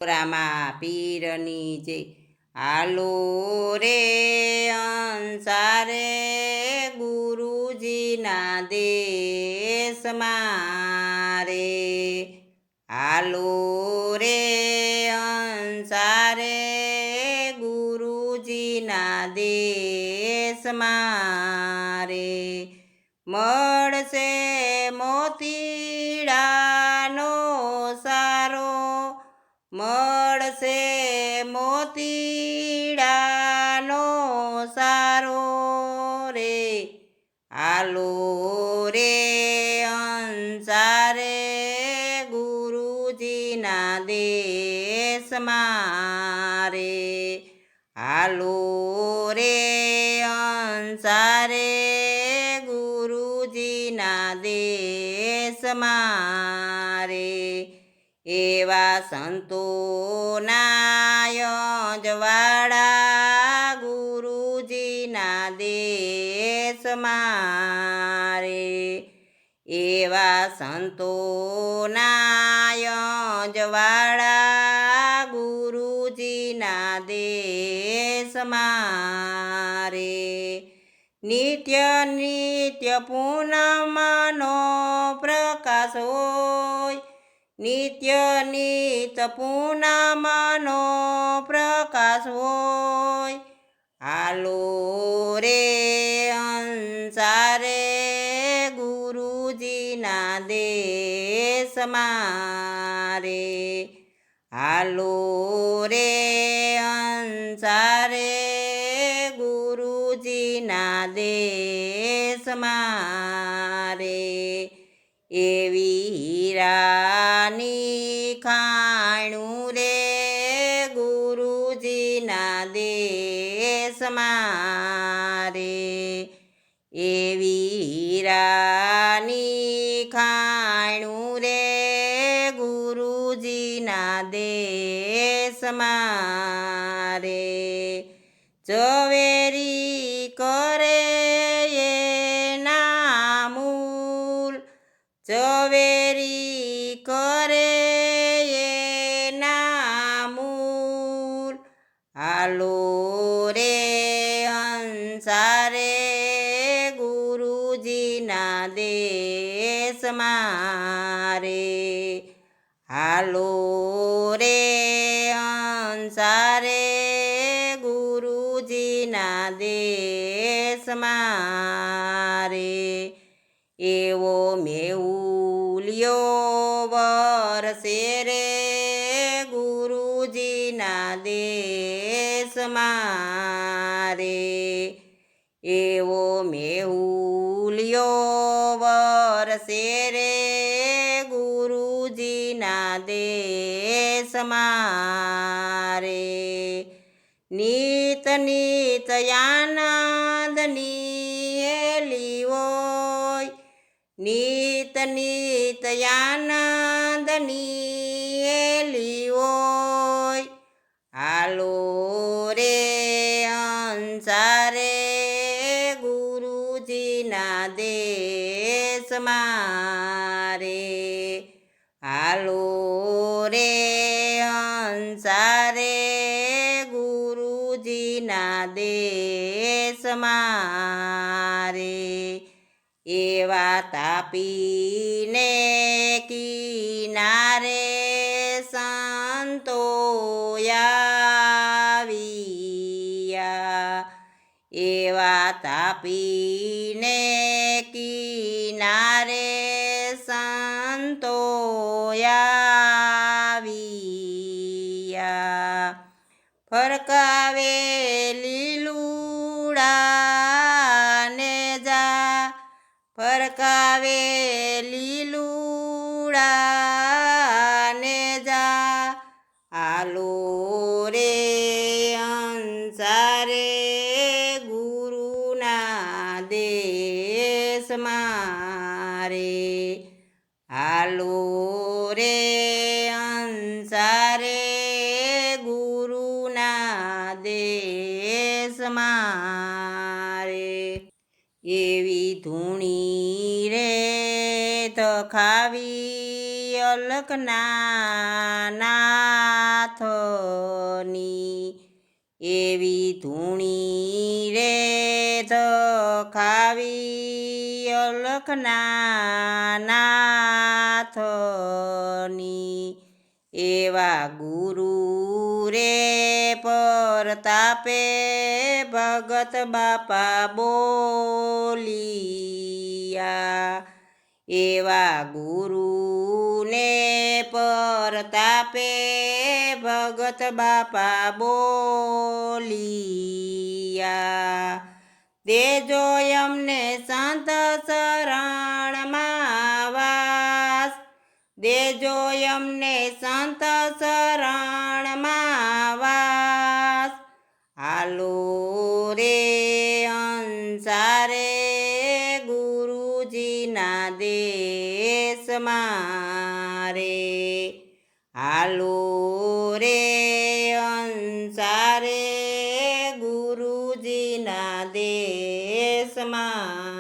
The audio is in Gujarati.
રામા પીરની જય. હાલો રે અંસારે ગુરુજીના દેશમાં રે. હાલો રે અંસારે ગુરુજીના દેશમાં રે. મળશે મોતીડાનો સારો, મળશે મોતીડાનો સારો રે. હાલો રે અંસારે ગુરુજીના દેશમાં રે. હાલો રે અંસારે ગુરુજીના દેશમાં રે. એવા સંતોના યજવાળા ગુરુજીના દેશમાં રે. એવા સંતોના યજવાળા ગુરુજીના દેશમાં રે. નિત્ય નિત્ય પૂનમનો પ્રકાશ હોય, નિત્ય નિત્ય પૂનમનો પ્રકાશ હોય. હાલો રે અંસારે ગુરુજીના દેશમાં રે. હાલો રે અંસારે ગુરુજીના દેશમાં રે. એવી હીરાની ખાણું રે ગુરુજીના દેશમાં રે. એવી હીરાની ખાણું રે ગુરુજીના દેશમાં રે. ઝવેરી કરે એના મૂલ, ઝવેરી કરે એના મૂલ. હાલો રે અંસારે ગુરુજીના દેશમાં રે. હાલો રે અંસારે ગુરુજીના દેશમાં રે. એવો મેહુલ્યો વરસે રે ગુરુજીના દેશમાં રે. એવો મેહુલ્યો વરસે રે ગુરુજીના દેશમાં રે. નિત નિત આનંદની એલી હોય, નિત નિત આનંદની એલી હોય. હાલો રે અંસારે ગુરુજીના દેશમાં રે. હાલો રે અંસારે ગુરુજીના દેશમાં રે. એવા તાપીને કિનારે સંતો આવ્યા, એવા તાપીને કિનારે સંતો આવ્યા. ફરકાવે લીલુડા ને જા, ફરકાવે લીલુડા ને જા. હાલો રે અંસારે ગુરુના દેશમાં રે. હાલો રે અંસારે ગુરુના દેશમાં રે. એવી ધૂણી રે તખાવી અલકના નાથ, એવી ધૂણી રે ખાવી અલખના નાથની એવા ગુરુ રે પરતાપે ભગત બાપા બોલિયા એવા ગુરુને પરતાપે ભગત બાપા બોલિયા દેજો અમને સંત શરણમાં વાસ દેજો અમને સંત શરણમાં વાસ હાલો રે અંસારે ગુરુજીના દેશમાં રે હાલો રે અંસારે ગુરુજીના દેશમાં